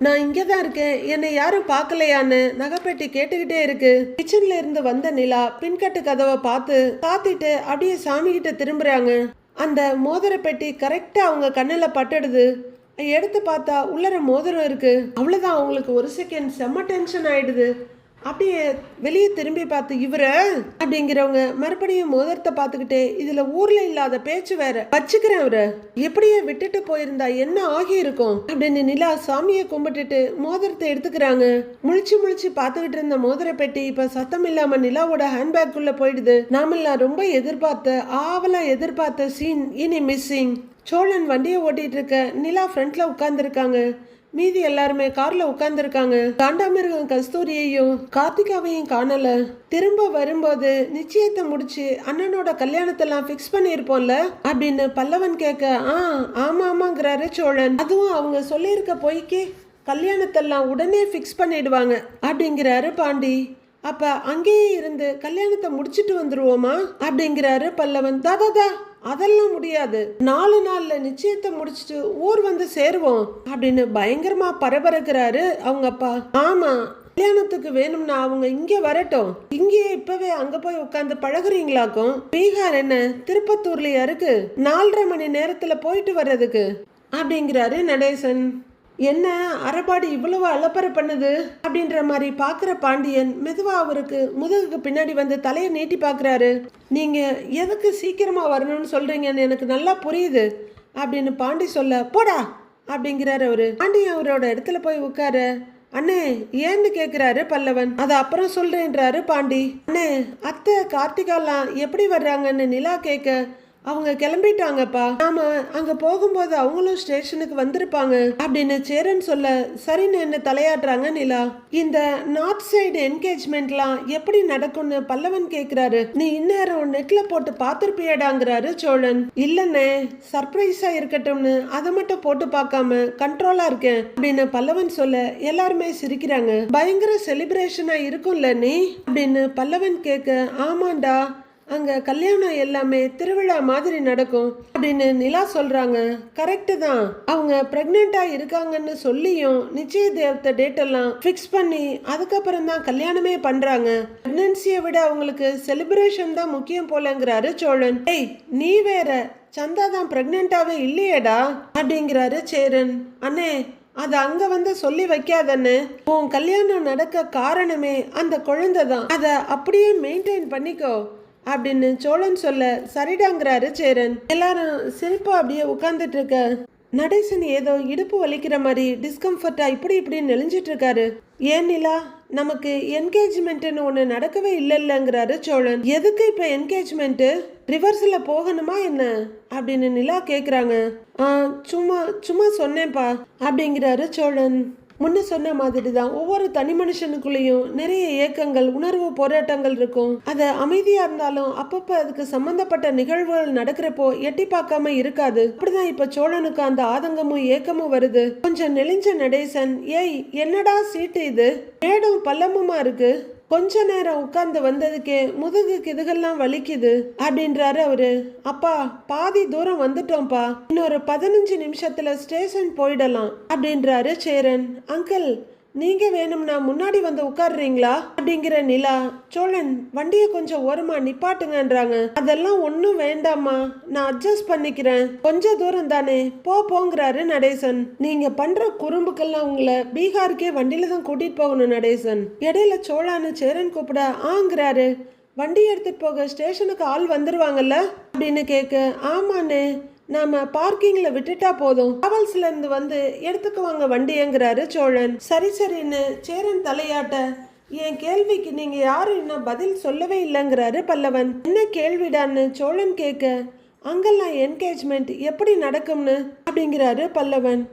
நான் இங்கதான் இருக்கேன், என்னை யாரும் பார்க்கலையான்னு நகைப்பெட்டி கேட்டுக்கிட்டே இருக்கு. கிச்சன்ல இருந்து வந்த நிலா பின்கட்டு கதவை பார்த்து சாத்திட்டு அப்படியே சாமி கிட்ட திரும்புறாங்க. அந்த மோதிர பெட்டி கரெக்டா அவங்க கண்ணுல பட்டுடுது. எடுத்து பார்த்தா உள்ளர மோதிரம் இருக்கு. அவ்வளவுதான், அவங்களுக்கு ஒரு செகண்ட் செம்ம டென்ஷன் ஆயிடுது. அப்படியே வெளியே திரும்பி பார்த்து இவர அப்படிங்கிறவங்க மறுபடியும் மோதிரத்தை பார்த்துக்கிட்டே, இதுல ஊர்ல இல்லாத பேச்சு வேற, வச்சுக்கிறேன் அவரை, எப்படியே விட்டுட்டு போயிருந்தா என்ன ஆகி இருக்கும் அப்படின்னு நிலா சாமியை கும்பிட்டுட்டு மோதிரத்தை எடுத்துக்கிறாங்க. முழிச்சு பார்த்துக்கிட்டு இருந்த மோதிர பெட்டி இப்ப சத்தம் இல்லாம நிலாவோட ஹேண்ட்பேக் குள்ள போயிடுது. நாமெல்லாம் ரொம்ப ஆவலா எதிர்பார்த்த சீன் இனி மிஸ்ஸிங். சோழன் வண்டியை ஓட்டிட்டு இருக்க, நிலா ஃப்ரண்ட்ல உட்கார்ந்துருக்காங்க. மீதி எல்லாருமே கார்ல உட்கார்ந்துருக்காங்க. காண்டாமிருகம் கஸ்தூரியையும் கார்த்திகாவையும் காணல. திரும்ப வரும்போது நிச்சயத்தை முடிச்சு அண்ணனோட கல்யாணத்தெல்லாம் ஃபிக்ஸ் பண்ணிருப்போம்ல அப்படின்னு பல்லவன் கேட்க. ஆமாங்கிறாரு சோழன். அதுவும் அவங்க சொல்லியிருக்க பொய்க்கு கல்யாணத்தெல்லாம் உடனே ஃபிக்ஸ் பண்ணிடுவாங்க அப்படிங்கிறாரு பாண்டி. அப்ப அங்கேயே இருந்து கல்யாணத்தை முடிச்சிட்டு வந்துருவோமா அப்படிங்கிறாரு பல்லவன். தாதா அதெல்லாம் முடியாது, 4 நாள்ல நிச்சயத்தை முடிச்சுட்டு ஊர் வந்து சேருவோம் அப்படின்னு பயங்கரமா பரபரக்கிறாரு அவங்க அப்பா. ஆமா கல்யாணத்துக்கு வேணும்னா அவங்க இங்கே வரட்டும், இங்கே இப்பவே அங்க போய் உட்காந்து பழகுறீங்களாக்கும். பீகார் என்ன திருப்பத்தூர்லயா இருக்கு, 4.5 மணி நேரத்துல போயிட்டு வர்றதுக்கு அப்படிங்கிறாரு நடேசன். என்ன அரைபாடி இவ்வளவு அலப்பறை பண்ணுது அப்படின்ற மாதிரி பாக்குற பாண்டியன் மெதுவா அவருக்கு முதுகுக்கு பின்னாடி வந்து தலையை நீட்டி பாக்குறாரு. நீங்க எதுக்கு சீக்கிரமா வரணும்னு சொல்றீங்கன்னு எனக்கு நல்லா புரியுது அப்படின்னு பாண்டி சொல்ல. போடா அப்படிங்கிறாரு அவரு. பாண்டி அவரோட இடத்துல போய் உட்கார. அண்ணே ஏன்னு கேக்குறாரு பல்லவன். அதை அப்புறம் சொல்றேன்றாரு பாண்டி. அண்ணே அத்தை கார்த்திகாலாம் எப்படி வர்றாங்கன்னு நிலா கேட்க. அவங்க கிளம்பிட்டாங்கப்பா, நாம அங்க போகும்போது அவங்களும் ஸ்டேஷனுக்கு வந்திருப்பாங்க அப்படின்னு சேரன் சொல்ல. சரின்னு என்ன தலையாடுறாங்க நிலா. இந்த நார்த் சைடு என்கேஜ்மெண்ட்லாம் எப்படி நடக்கும்னு பல்லவன் கேக்குறாரு. நீ இந்நேரம் நெட்ல போட்டு பாத்திருப்பியடாங்கிறாரு சோழன். இல்லன்னே சர்ப்ரைஸா இருக்கட்டும்னு அதை மட்டும் போட்டு பார்க்காம கண்ட்ரோலா இருக்கேன் அப்படின்னு பல்லவன் சொல்ல எல்லாருமே சிரிக்கிறாங்க. பயங்கர செலிப்ரேஷனா இருக்கும்ல நீ அப்படின்னு பல்லவன் கேட்க. ஆமாண்டா அங்க கல்யாணம் எல்லாமே திருவிழா மாதிரி நடக்கும் அப்படின்னு நிலா சொல்றாங்க. கரெக்டு தான். அவங்க பிரெக்னெண்டா இருக்காங்கன்னு சொல்லியும் நிச்சயதார்த்த டேட் எல்லாம் ஃபிக்ஸ் பண்ணி அதுக்கப்புறம் தான் கல்யாணமே பண்றாங்க. பிரெக்னன்சியை விட அவங்களுக்கு செலிப்ரேஷன் தான் முக்கியம் போலங்கிறாரு சோழன். ஏய் நீ வேற, சந்தா தான் பிரெக்னெண்டாவே இல்லையேடா அப்படிங்கிறாரு சேரன். அண்ணே அது அங்க வந்து சொல்லி வைக்காதன்னு, உன் கல்யாணம் நடக்க காரணமே அந்த குழந்தை தான், அதை அப்படியே மெயின்டைன் பண்ணிக்கோ அப்படின்னு சோழன் சொல்ல சரிடாங்கிறாரு சேரன். எல்லாரும் சிரிப்பா அப்படியே உட்கார்ந்துட்டு இருக்க நடேசன் ஏதோ இடுப்பு வலிக்கிற மாதிரி டிஸ்கம்ஃபர்ட்டா இப்படி இப்படி நெளிஞ்சிட்டு இருக்காரு. ஏன் நிலா, நமக்கு என்கேஜ்மெண்ட்னு ஒன்று நடக்கவே இல்லைங்கிறாரு சோழன். எதுக்கு இப்போ என்கேஜ்மெண்ட்டு, ரிவர்ஸில் போகணுமா என்ன அப்படின்னு நிலா கேட்குறாங்க. சும்மா சும்மா சொன்னேன்ப்பா அப்படிங்கிறாரு சோழன். முன்ன சொன்ன மாதிரி தான் ஒவ்வொரு தனி மனுஷனுக்குள்ளேயும் நிறைய ஏக்கங்கள், உணர்வு, போராட்டங்கள் இருக்கும். அது அமைதியா இருந்தாலும் அப்பப்ப அதுக்கு சம்பந்தப்பட்ட நிகழ்வுகள் நடக்கிறப்போ எட்டி பார்க்காம இருக்காது. அப்படிதான் இப்ப சோழனுக்கு அந்த ஆதங்கமும் ஏக்கமும் வருது. கொஞ்சம் நெளிஞ்ச நடேசன், ஏய் என்னடா சீட்டு இது, மேடும் பள்ளமுமா இருக்கு, கொஞ்ச நேரம் உட்கார்ந்து வந்ததுக்கே முதுகுக்கு இதுகெல்லாம் வலிக்குது அப்படின்றாரு அவரு. அப்பா பாதி தூரம் வந்துட்டோம்ப்பா, இன்னொரு 15 நிமிஷத்துல ஸ்டேஷன் போயிடலாம் அப்படின்றாரு சேரன். அங்கிள் நீங்க வேணும்னா முன்னாடி வந்து உட்கார்றீங்களா அப்படிங்கிற நிலா. சோழன் வண்டியை கொஞ்சம் ஓரமா நிப்பாட்டுங்கன்றாங்க. அதெல்லாம் ஒன்னும் வேண்டாமா, நான் அட்ஜஸ்ட் பண்ணிக்கிறேன், கொஞ்ச தூரம் தானே, போங்கிறாரு நடேசன். நீங்க பண்ற குறும்புக்கெல்லாம் உங்களை பீகாருக்கே வண்டியில தான் கூட்டிட்டு போகணும் நடேசன். இடையில சோழான்னு சேரன் கூப்பிட ஆங்கிறாரு. வண்டி எடுத்துட்டு போக ஸ்டேஷனுக்கு ஆள் வந்துருவாங்கல்ல அப்படின்னு கேட்க, ஆமாண்ணே நாம பார்க்கிங்ல விட்டுட்டா போதும், டிராவல்ஸ்ல இருந்து வந்து எடுத்துக்குவாங்க வண்டிங்கிறாரு சோழன். சரி சரின்னு சேரன் தலையாட்ட, என் கேள்விக்கு நீங்க யாரும் இன்னும் பதில் சொல்லவே இல்லைங்கிறாரு பல்லவன். என்ன கேள்விடான்னு சோழன் கேட்க, அங்கெல்லாம் என்கேஜ்மெண்ட் எப்படி நடக்கும்னு அப்படிங்கிறாரு பல்லவன்.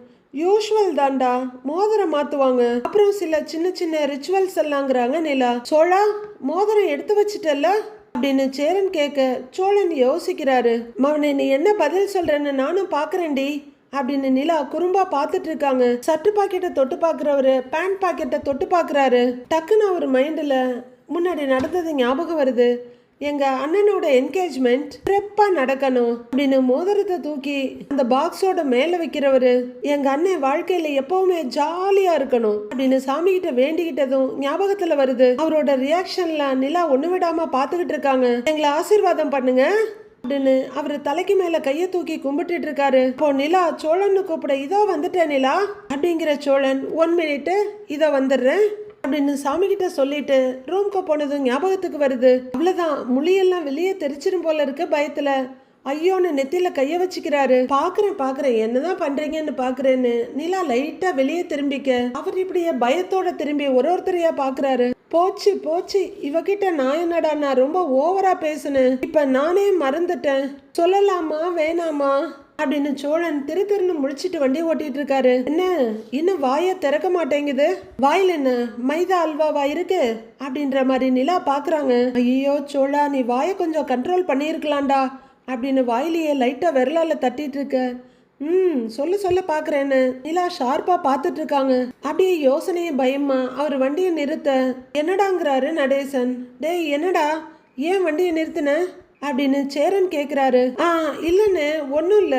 யூஸ்வல் தாண்டா, மோதிரம் மாத்துவாங்க, அப்புறம் சில சின்ன சின்ன ரிச்சுவல்ஸ் எல்லாங்கிறாங்க நிலா. சோழா மோதிரம் எடுத்து வச்சிட்டல்ல அப்படின்னு சேரன் கேட்க சோழன் யோசிக்கிறாரு. மவனே நீ என்ன பதில் சொல்றன்னு நானும் பாக்குறேன்டி அப்படின்னு நிலா குறும்பா பாத்துட்டு இருக்காங்க. சட்டு பாக்கெட்டை தொட்டு பாக்குறவரு பேண்ட் பாக்கெட்டை தொட்டு பாக்குறாரு. டக்குன்னு அவர் மைண்ட்ல முன்னாடி நடந்தது ஞாபகம் வருது. எங்க அண்ணனோட என்கேஜ்மெண்ட் சிறப்பா நடக்கணும் அப்படின்னு மோதிரத்தை தூக்கி அந்த பாக்ஸோட மேல வைக்கிறவரு, எங்க அண்ணன் வாழ்க்கையில எப்பவுமே ஜாலியா இருக்கணும் அப்படின்னு சாமி கிட்ட வேண்டிக்கிட்டதும் ஞாபகத்துல வருது. அவரோட ரியாக்ஷன்ல நிலா ஒண்ணு விடாம பாத்துக்கிட்டு இருக்காங்க. எங்களை ஆசீர்வாதம் பண்ணுங்க அப்படின்னு அவரு தலைக்கு மேல கைய தூக்கி கும்பிட்டு இருக்காரு. இப்போ நிலா சோழன்னு கூப்பிட, இதோ வந்துட்டேன் நிலா அப்படிங்கிற சோழன், 1 மினிட் இதோ வந்துடுறேன் அப்படின்னு சாமி கிட்ட சொல்லிட்டு ரூம்க்கு போனதும் ஞாபகத்துக்கு வருது. அவ்வளவுதான், மொழியெல்லாம் வெளியே தெரிச்சிரும் போல இருக்கு பயத்துல. ஐயோன்னு நெத்தியில கைய வச்சுக்கிறாரு. பாக்குறேன் என்னதான் பண்றீங்கன்னு பாக்குறேன்னு நிலா லைட்டா வெளியே திரும்பிக்க அவர் இப்படியே பயத்தோட திரும்பி ஒருத்தரையா பாக்குறாரு. போச்சு இவகிட்ட நான் என்னடா நான் ரொம்ப ஓவரா பேசுனேன், இப்ப நானே மறந்துட்டேன், சொல்லலாமா வேணாமா அப்படின்னு சோழன் திருன்னு முழிச்சிட்டு வண்டி ஓட்டிட்டு இருக்காரு. என்ன இன்னும் வாய திறக்க மாட்டேங்குது, வாயில என்ன மைதா அல்வாவா இருக்கு அப்படின்ற மாதிரி நிலா பாக்குறாங்க. ஐயோ சோழா நீ வாய கொஞ்சம் கண்ட்ரோல் பண்ணியிருக்கலாம்டா அப்படின்னு வாயிலேயே லைட்டா விரலால தட்டிட்டு இருக்க. சொல்ல பாக்குறேன்னு நிலா ஷார்ப்பா பாத்துட்டு இருக்காங்க. அப்படியே யோசனையும் பயமா அவர் வண்டியை நிறுத்த, என்னடாங்கிறாரு நடேசன். டேய் என்னடா ஏன் வண்டியை நிறுத்தின அப்படின்னு சேரன் கேக்குறாரு. இல்லன்னு ஒன்னும் இல்ல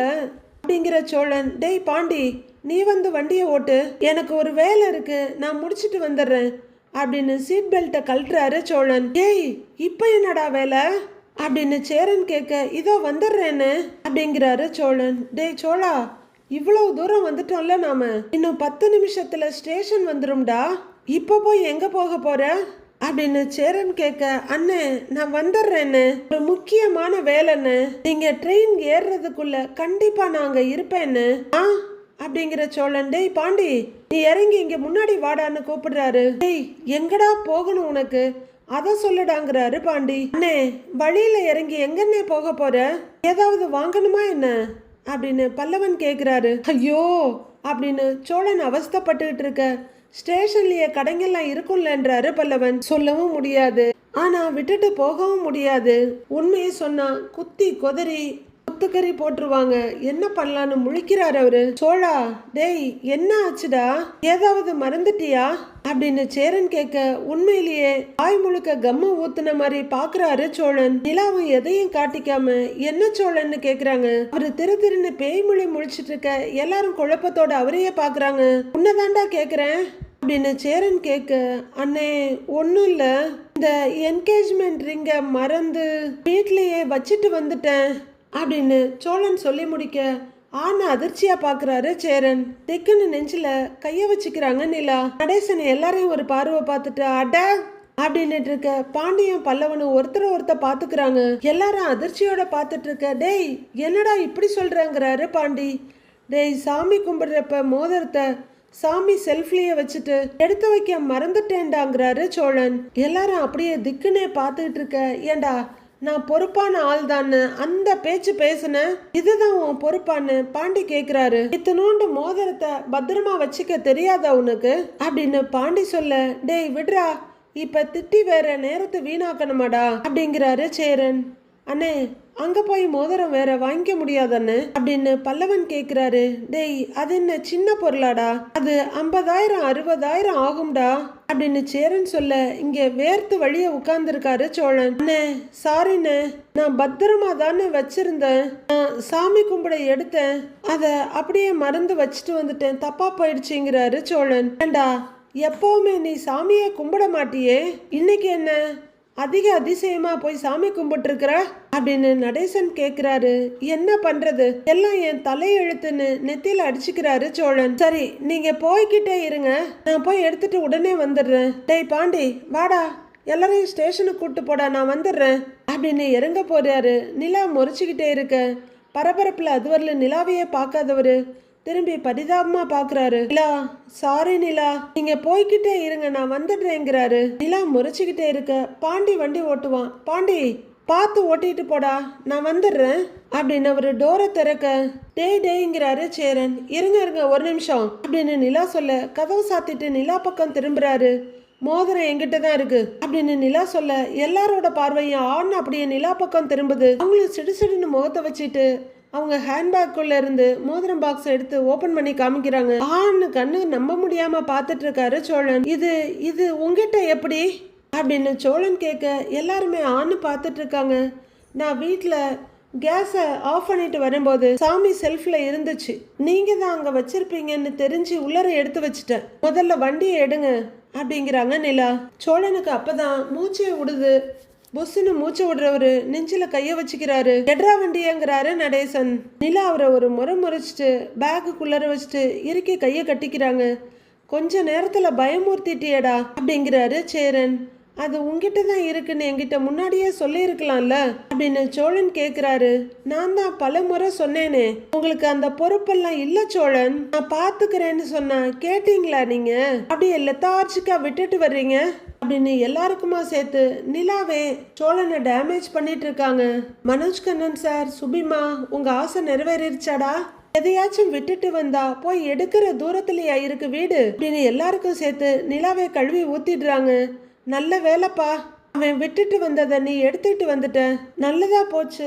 அப்படிங்கிற சோழன். டேய் பாண்டி நீ வந்து வண்டியை ஓட்டு, எனக்கு ஒரு வேலை இருக்கு, நான் முடிச்சிட்டு வந்துடுறேன் அப்படின்னு சீட் பெல்ட்டை கழட்டுறாரு சோழன். டேய் இப்ப என்னடா வேலை அப்படின்னு சேரன் கேட்க, இதோ வந்துடுறேன்னு அப்படிங்கிறாரு சோழன். டேய் சோழா இவ்வளவு தூரம் வந்துட்டோம்ல நாம, இன்னும் 10 நிமிஷத்துல ஸ்டேஷன் வந்துரும்டா, இப்ப போய் எங்க போக போற அப்படின்னு சேரன் கேட்க, அண்ணே நான் வந்துடுறேன்னு, ஒரு முக்கியமான வேலைன்னு, நீங்க ட்ரெயின் ஏறுறதுக்குள்ள கண்டிப்பா நாங்க இருப்பேன்னு அப்படிங்கிற சோழன். டேய் பாண்டி நீ இறங்கி இங்க முன்னாடி வாடான்னு கூப்பிடுறாரு. டேய் எங்கடா போகணும் உனக்கு, அத சொல்லுடாங்கிறாரு பாண்டி. அண்ணே வழியில இறங்கி எங்கன்னே போக போற, ஏதாவது வாங்கணுமா என்ன அப்படின்னு பல்லவன் கேக்குறாரு. ஐயோ அப்படின்னு சோழன் அவஸ்தப்பட்டுக்கிட்டு இருக்க, ஸ்டேஷன்லயே கடைங்கெல்லாம் இருக்கும்லன்றாரு பல்லவன். சொல்லவும் முடியாது, ஆனா விட்டுட்டு போகவும் முடியாது. உண்மையை சொன்னா குத்தி கொதறி குத்துக்கறி போட்டுருவாங்க. என்ன பண்ணலான்னு முழிக்கிறாரு அவரு. சோழா, டேய் என்ன ஆச்சுடா, ஏதாவது மறந்துட்டியா அப்படின்னு சேரன் கேட்க, உண்மையிலேயே வாய் முழுக்க கம்ம ஊத்துன மாதிரி பாக்குறாரு சோழன். நிலாவும் எதையும் காட்டிக்காம என்ன சோழன்னு கேக்குறாங்க. அவரு திரு திருன்னு பேய்மொழி முழிச்சிட்டு இருக்க எல்லாரும் குழப்பத்தோட அவரையே பாக்குறாங்க. உன்னதாண்டா கேக்குறேன் அப்படின்னு சேரன் கேட்க, அண்ணே ஒன்றும் இல்லை, இந்த என்கேஜ்மெண்ட் ரிங்கை மறந்து வீட்லேயே வச்சுட்டு வந்துட்டேன் அப்படின்னு சோழன் சொல்லி முடிக்க, ஆனா அதிர்ச்சியா பாக்குறாரு சேரன். திக்குன்னு நெஞ்சில கைய வச்சுக்கிறாங்க நிலா. நடேசன் எல்லாரையும் ஒரு பார்வை பார்த்துட்டு அட அப்படின்னுட்டு இருக்க, பாண்டியன் பல்லவனும் ஒருத்தர் பாத்துக்கிறாங்க. எல்லாரும் அதிர்ச்சியோட பாத்துட்டு இருக்க, டேய் என்னடா இப்படி சொல்றாங்கிறாரு பாண்டி. டேய் சாமி கும்பிடுறப்ப மோதிரத்தை சாமி செல்ஃப்லயே வச்சுட்டு எடுத்து வைக்க மறந்துட்டேன்டாங்கிறாரு சோழன். எல்லாரும் அப்படியே திக்குன்னே பார்த்துக்கிட்டு இருக்க, ஏண்டா நான் பொறுப்பான ஆள் தான்னு அந்த பேச்சு பேசுனேன், இதுதான் உன் பொறுப்பான்னு பாண்டி கேக்குறாரு. இத்தனோண்டு மோதிரத்தை பத்திரமா வச்சுக்க தெரியாதா உனக்கு அப்படின்னு பாண்டி சொல்ல, டேய் விட்ரா, இப்ப திட்டி வேற நேரத்தை வீணாக்கணுமாடா அப்படிங்கிறாரு சேரன். அண்ணே அங்க போய் மோதிரம் வேற வாங்கிக்க முடியாதன்னு அப்படின்னு பல்லவன் கேக்குறாரு. டேய் அது என்ன சின்ன பொருளாடா, அது 50,000 60,000 ஆகும்டா அப்படின்னு சேரன் சொல்ல, இங்க வேர்த்து வழிய உட்கார்ந்துருக்காரு சோழன். அண்ணே சாரிண்ணே, நான் பத்திரமா தானே வச்சிருந்தேன், நான் சாமி கும்பிட எடுத்தேன், அத அப்படியே மறந்து வச்சுட்டு வந்துட்டேன், தப்பா போயிடுச்சுங்கிறாரு சோழன். ஏண்டா எப்பவுமே நீ சாமியை கும்பிட மாட்டியே, இன்னைக்கு என்ன அதிக அதிசயமா போய் சாமி கும்பிட்டு இருக்கிற அப்படின்னு நடேசன் கேக்குறாரு. என்ன பண்றது, எல்லாம் என் தலையெழுத்துன்னு நெத்தியில அடிச்சுக்கிறாரு சோழன். சரி நீங்க போய்கிட்டே இருங்க, நான் போய் எடுத்துட்டு உடனே வந்துடுறேன். டேய் பாண்டி வாடா, எல்லாரையும் ஸ்டேஷனுக்கு கூட்டு போடா, நான் வந்துடுறேன் அப்படின்னு இறங்க போறாரு. நிலா முறைச்சுக்கிட்டே இருக்க, பரபரப்புல அதுவரையில நிலாவையே பார்க்காதவரு திரும்பி பரிதாபமா பாக்குறாரு. நிலா சாரி நிலா, நீங்க போய்கிட்டே இருங்க, நான் வந்துடுறேங்கிறாரு. நிலா முறைச்சுக்கிட்டே இருக்க, பாண்டி வண்டி ஓட்டுவான். பாண்டி பார்த்து ஓட்டிட்டு போடா, நான் வந்துடுறேன் அப்படின்னு அவரு டோரை திறக்க, டேய்ங்கிறாரு சேரன். இருங்க ஒரு நிமிஷம் அப்படின்னு நிலா சொல்ல, கதவு சாத்திட்டு நிலா பக்கம் திரும்புறாரு. மோதிரம் என்கிட்ட தான் இருக்கு அப்படின்னு நிலா சொல்ல, எல்லாரோட பார்வையும் ஆண் அப்படியே நிலா பக்கம் திரும்புது. அவங்களும் சிடுசிடுன்னு முகத்தை வச்சுட்டு அவங்க ஹேண்ட்பேக்குள்ள இருந்து மோதிரம் பாக்ஸ் எடுத்து ஓபன் பண்ணி காமிக்கிறாங்க. ஆன்னு கண்ணு நம்ப முடியாம பாத்துட்டு இருக்காரு சோழன். இது உங்ககிட்ட எப்படி அப்படின்னு சோழன் கேட்க, எல்லாருமே ஆன்னு பார்த்துட்டு இருக்காங்க. நான் வீட்டில் கேஸை ஆஃப் பண்ணிட்டு வரும்போது சாமி செல்ஃப்ல இருந்துச்சு, நீங்க தான் அங்க வச்சிருப்பீங்கன்னு தெரிஞ்சு உள்ளர எடுத்து வச்சுட்டேன், முதல்ல வண்டியை எடுங்க அப்படிங்கிறாங்க நிலா. சோழனுக்கு அப்பதான் மூச்சே விடுது. புஸ்ஸுன்னு மூச்சு விடுறவரு நெஞ்சில கைய வச்சுக்கிறாரு. எட்ரா வண்டியங்கிறாரு நடேசன். நிலா அவரை ஒரு முறைச்சிட்டு பேக்குக்குள்ளர வச்சுட்டு இறுக்கி கைய கட்டிக்கிறாங்க. கொஞ்ச நேரத்துல பயமூர்த்திட்டியடா அப்படிங்கிறாரு சேரன். அது உங்ககிட்ட தான் இருக்குன்னு என்கிட்ட முன்னாடியே சொல்லியிருக்கலாம்ல அப்படின்னு சோழன் கேட்குறாரு. நான் தான் பல முறை சொன்னேனே, உங்களுக்கு அந்த பொறுப்பெல்லாம் இல்லை சோழன், நான் பார்த்துக்கிறேன்னு சொன்னா கேட்டீங்களா நீங்க, அப்படியே லெத்தார்ஜிக்கா விட்டுட்டு வர்றீங்க அப்படின்னு எல்லாருக்குமா சேர்த்து நிலாவே சோழனை டேமேஜ் பண்ணிட்டு இருக்காங்க. மனோஜ் கண்ணன் சார், சுபிமா உங்க ஆசை நிறைவேறிடுச்சாடா, எதையாச்சும் விட்டுட்டு வந்தா போய் எடுக்கிற தூரத்துலயா இருக்கு வீடு அப்படின்னு எல்லாருக்கும் சேர்த்து நிலாவே கழுவி ஊத்திடுறாங்க. நல்ல வேலைப்பா, அவன் விட்டுட்டு வந்ததை நீ எடுத்துட்டு வந்துட்ட, நல்லதா போச்சு.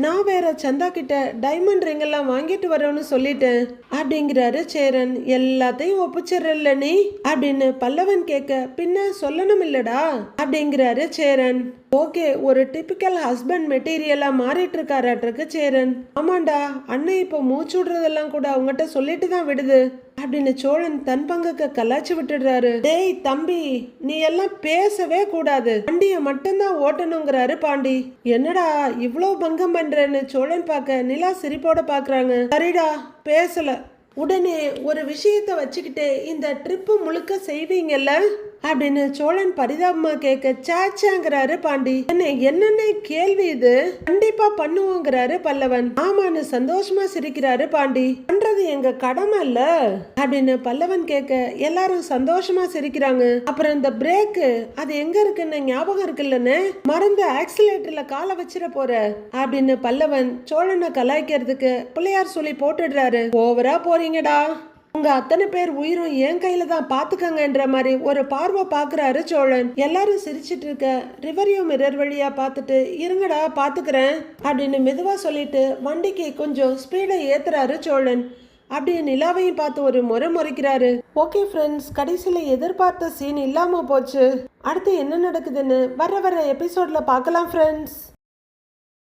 நான் வேற சந்தா கிட்ட டைமண்ட் ரிங் எல்லாம் வாங்கிட்டு வரோன்னு சொல்லிட்டேன் அப்படிங்கிறாரு சேரன். எல்லாத்தையும் ஒப்புச்சிடல நீ அப்படின்னு பல்லவன் கேட்க, பின்ன சொல்லணும் இல்லடா அப்படிங்கிறாரு சேரன். ஓகே, ஒரு டிபிக்கல் ஹஸ்பண்ட் மெட்டீரியலா மாறிட்டு இருக்காராட்டிருக்கு சேரன். ஆமாண்டா, அண்ணன் இப்போ மூச்சு விடுறதெல்லாம் கூட அவங்ககிட்ட சொல்லிட்டு தான் விடுது அப்படின்னு சோழன் தன் பங்குக்கு கலாச்சி விட்டுடுறாரு. டேய் தம்பி, நீ எல்லாம் பேசவே கூடாது, வண்டிய மட்டும்தான் ஓட்டணுங்கிறாரு பாண்டி. என்னடா இவ்வளவு பங்கம் பண்றேன்னு சோழன் பார்க்க நிலா சிரிப்போட பாக்குறாங்க. சரிடா பேசல, உடனே ஒரு விஷயத்த வச்சுக்கிட்டு இந்த ட்ரிப்பு முழுக்க செய்வீங்கல்ல அப்படின்னு சோழன் பரிதாபமா கேட்க, சாச்சாங்கிறாரு பாண்டி. என்னென்ன கேள்வி இது, கண்டிப்பா பண்ணுவோங்கிறாரு பல்லவன். ஆமான்னு சந்தோஷமா சிரிக்கிறாரு பாண்டி. பண்றது எங்க கடமை இல்ல அப்படின்னு பல்லவன் கேட்க எல்லாரும் சந்தோஷமா சிரிக்கிறாங்க. அப்புறம் இந்த பிரேக்கு அது எங்க இருக்குன்னு ஞாபகம் இருக்குல்லன்னு மறந்து ஆக்சிலேட்டர்ல காலை வச்சிட போற அப்படின்னு பல்லவன் சோழனை கலாய்க்கிறதுக்கு பிள்ளையார் சொல்லி போட்டுடுறாரு. ஓவரா போறீங்கடா உங்க அத்தனை பேர் உயிரும் என் கையில தான் பாத்துக்கங்கன்ற மாதிரி ஒரு பார்வை பாக்குறாரு சோழன். எல்லாரும் சிரிச்சிட்டு இருக்க ரிவர்வியூ மிரர் வழியா பார்த்துட்டு இருங்கடா பாத்துக்கிறேன் அப்படின்னு மெதுவா சொல்லிட்டு வண்டிக்கு கொஞ்சம் ஸ்பீடை ஏத்துறாரு சோழன். அப்படியே நிலாவையும் பார்த்து ஒரு முறைக்கிறாரு. ஓகே ஃப்ரெண்ட்ஸ், கடைசியில எதிர்பார்த்த சீன் இல்லாம போச்சு. அடுத்து என்ன நடக்குதுன்னு வர எபிசோட்ல பார்க்கலாம் ஃப்ரெண்ட்ஸ்.